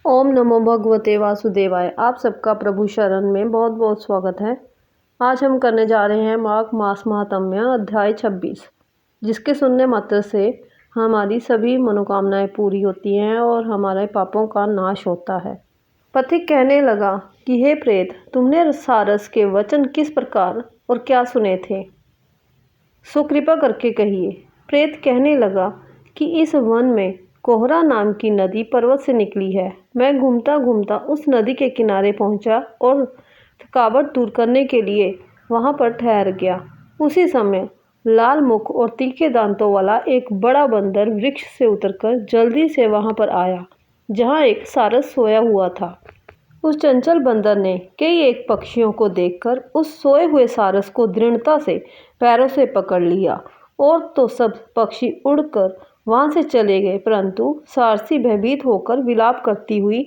ओम नमो भगवते वासुदेवाय। आप सबका प्रभु शरण में बहुत बहुत स्वागत है। आज हम करने जा रहे हैं माघ मास महात्म्य अध्याय 26, जिसके सुनने मात्र से हमारी सभी मनोकामनाएं पूरी होती हैं और हमारे पापों का नाश होता है। पथिक कहने लगा कि हे प्रेत, तुमने सारस के वचन किस प्रकार और क्या सुने थे, सो कृपा करके कहिए। प्रेत कहने लगा कि इस वन में कोहरा नाम की नदी पर्वत से निकली है। मैं घूमता घूमता उस नदी के किनारे पहुंचा और थकावट दूर करने के लिए वहां पर ठहर गया। उसी समय लाल मुख और तीखे दांतों वाला एक बड़ा बंदर वृक्ष से उतरकर जल्दी से वहां पर आया, जहां एक सारस सोया हुआ था। उस चंचल बंदर ने कई एक पक्षियों को देखकर उस सोए हुए सारस को दृढ़ता से पैरों से पकड़ लिया, और तो सब पक्षी उड़कर वहां से चले गए, परंतु सारसी भयभीत होकर विलाप करती हुई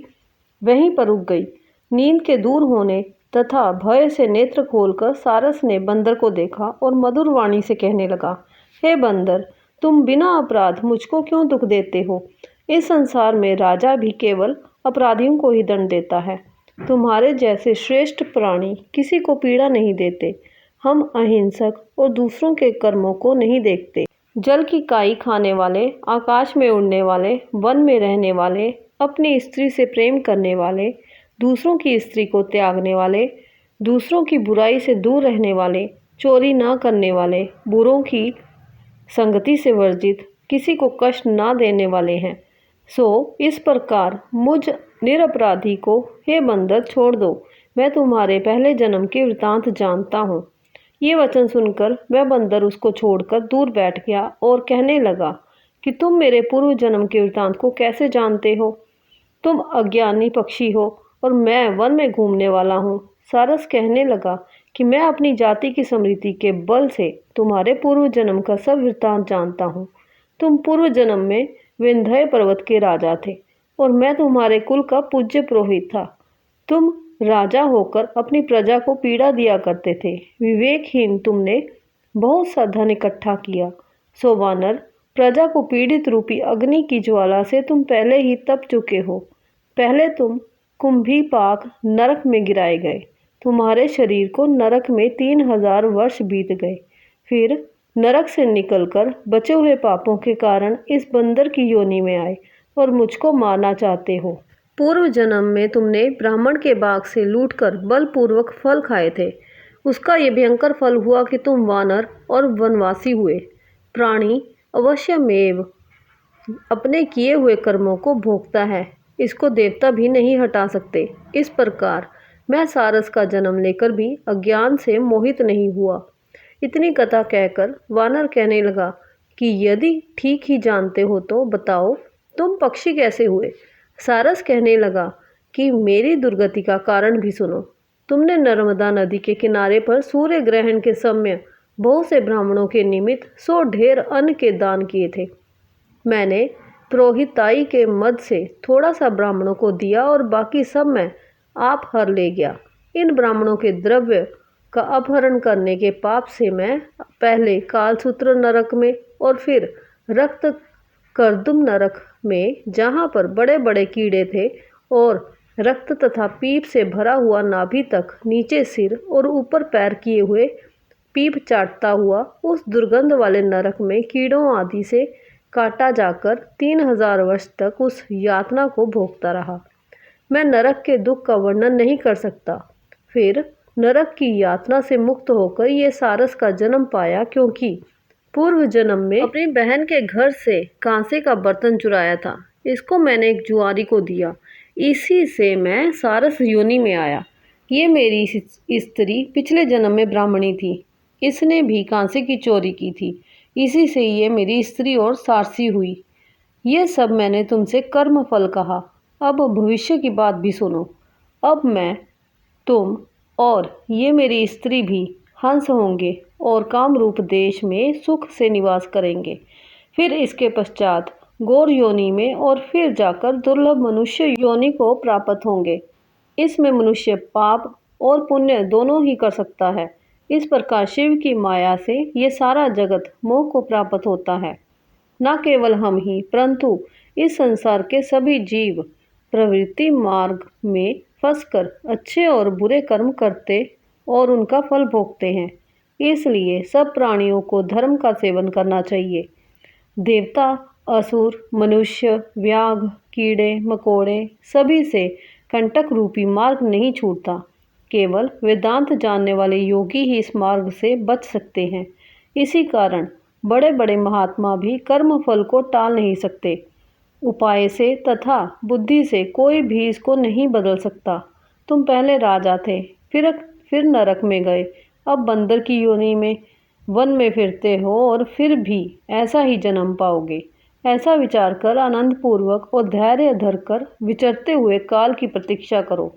वहीं पर रुक गई। नींद के दूर होने तथा भय से नेत्र खोलकर सारस ने बंदर को देखा और मधुर वाणी से कहने लगा, हे बंदर, तुम बिना अपराध मुझको क्यों दुख देते हो? इस संसार में राजा भी केवल अपराधियों को ही दंड देता है। तुम्हारे जैसे श्रेष्ठ प्राणी किसी को पीड़ा नहीं देते। हम अहिंसक और दूसरों के कर्मों को नहीं देखते। जल की काई खाने वाले, आकाश में उड़ने वाले, वन में रहने वाले, अपनी स्त्री से प्रेम करने वाले, दूसरों की स्त्री को त्यागने वाले, दूसरों की बुराई से दूर रहने वाले, चोरी ना करने वाले, बुरों की संगति से वर्जित, किसी को कष्ट ना देने वाले हैं। सो इस प्रकार मुझ निरपराधी को हे बंदर छोड़ दो। मैं तुम्हारे पहले जन्म के वृतांत जानता हूँ। ये वचन सुनकर वह बंदर उसको छोड़कर दूर बैठ गया और कहने लगा कि तुम मेरे पूर्व जन्म के वृतांत को कैसे जानते हो? तुम अज्ञानी पक्षी हो और मैं वन में घूमने वाला हूँ। सारस कहने लगा कि मैं अपनी जाति की स्मृति के बल से तुम्हारे पूर्व जन्म का सब वृतांत जानता हूँ। तुम पूर्व जन्म में विंध्य पर्वत के राजा थे और मैं तुम्हारे कुल का पूज्य पुरोहित था। तुम राजा होकर अपनी प्रजा को पीड़ा दिया करते थे। विवेकहीन तुमने बहुत सा धन इकट्ठा किया। सो वानर, प्रजा को पीड़ित रूपी अग्नि की ज्वाला से तुम पहले ही तप चुके हो। पहले तुम कुंभीपाक नरक में गिराए गए। तुम्हारे शरीर को नरक में 3000 वर्ष बीत गए। फिर नरक से निकलकर बचे हुए पापों के कारण इस बंदर की योनि में आए और मुझको मारना चाहते हो। पूर्व जन्म में तुमने ब्राह्मण के बाग से लूटकर बलपूर्वक फल खाए थे। उसका ये भयंकर फल हुआ कि तुम वानर और वनवासी हुए। प्राणी अवश्यमेव अपने किए हुए कर्मों को भोगता है, इसको देवता भी नहीं हटा सकते। इस प्रकार मैं सारस का जन्म लेकर भी अज्ञान से मोहित नहीं हुआ। इतनी कथा कहकर वानर कहने लगा कि यदि ठीक ही जानते हो तो बताओ, तुम पक्षी कैसे हुए? सारस कहने लगा कि मेरी दुर्गति का कारण भी सुनो। तुमने नर्मदा नदी के किनारे पर सूर्य ग्रहण के समय बहुत से ब्राह्मणों के निमित्त 100 ढेर अन्न के दान किए थे। मैंने पुरोहिताई के मद से थोड़ा सा ब्राह्मणों को दिया और बाकी सब मैं आप हर ले गया। इन ब्राह्मणों के द्रव्य का अपहरण करने के पाप से मैं पहले कालसूत्र नरक में और फिर रक्त कर्दम नरक में, जहाँ पर बड़े बड़े कीड़े थे और रक्त तथा पीप से भरा हुआ नाभि तक नीचे सिर और ऊपर पैर किए हुए पीप चाटता हुआ उस दुर्गंध वाले नरक में कीड़ों आदि से काटा जाकर 3000 वर्ष तक उस यातना को भोगता रहा। मैं नरक के दुख का वर्णन नहीं कर सकता। फिर नरक की यातना से मुक्त होकर ये सारस का जन्म पाया, क्योंकि पूर्व जन्म में अपनी बहन के घर से कांसे का बर्तन चुराया था। इसको मैंने एक जुआरी को दिया, इसी से मैं सारस योनि में आया। ये मेरी स्त्री पिछले जन्म में ब्राह्मणी थी, इसने भी कांसे की चोरी की थी, इसी से ये मेरी स्त्री और सारसी हुई। ये सब मैंने तुमसे कर्म फल कहा। अब भविष्य की बात भी सुनो। अब मैं, तुम और ये मेरी स्त्री भी हंस होंगे और कामरूप देश में सुख से निवास करेंगे। फिर इसके पश्चात गौर योनि में और फिर जाकर दुर्लभ मनुष्य योनि को प्राप्त होंगे। इसमें मनुष्य पाप और पुण्य दोनों ही कर सकता है। इस प्रकार शिव की माया से ये सारा जगत मोह को प्राप्त होता है। न केवल हम ही, परंतु इस संसार के सभी जीव प्रवृत्ति मार्ग में फंसकर अच्छे और बुरे कर्म करते और उनका फल भोगते हैं। इसलिए सब प्राणियों को धर्म का सेवन करना चाहिए। देवता, असुर, मनुष्य, व्याघ, कीड़े मकोड़े सभी से कंटक रूपी मार्ग नहीं छूटता। केवल वेदांत जानने वाले योगी ही इस मार्ग से बच सकते हैं। इसी कारण बड़े बड़े महात्मा भी कर्म फल को टाल नहीं सकते। उपाय से तथा बुद्धि से कोई भी इसको नहीं बदल सकता। तुम पहले राजा थे, फिर नरक में गए, अब बंदर की योनि में वन में फिरते हो और फिर भी ऐसा ही जन्म पाओगे। ऐसा विचार कर आनंद पूर्वक और धैर्य धरकर विचरते हुए काल की प्रतीक्षा करो।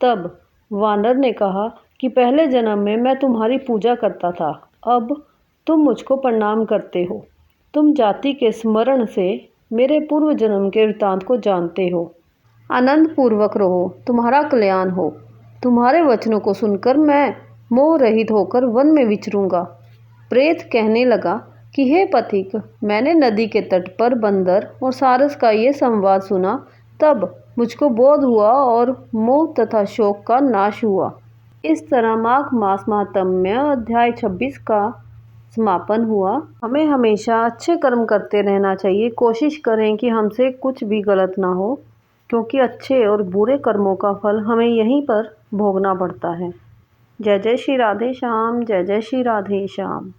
तब वानर ने कहा कि पहले जन्म में मैं तुम्हारी पूजा करता था, अब तुम मुझको प्रणाम करते हो। तुम जाति के स्मरण से मेरे पूर्व जन्म के वृतांत को जानते हो। आनंद पूर्वक रहो, तुम्हारा कल्याण हो। तुम्हारे वचनों को सुनकर मैं मोह रहित होकर वन में विचरूंगा। प्रेत कहने लगा कि हे पथिक, मैंने नदी के तट पर बंदर और सारस का ये संवाद सुना, तब मुझको बोध हुआ और मोह तथा शोक का नाश हुआ। इस तरह माघ मास महात्म्य अध्याय 26 का समापन हुआ। हमें हमेशा अच्छे कर्म करते रहना चाहिए। कोशिश करें कि हमसे कुछ भी गलत ना हो, क्योंकि अच्छे और बुरे कर्मों का फल हमें यहीं पर भोगना पड़ता है। जय जय श्री राधे श्याम, जय जय श्री राधे श्याम।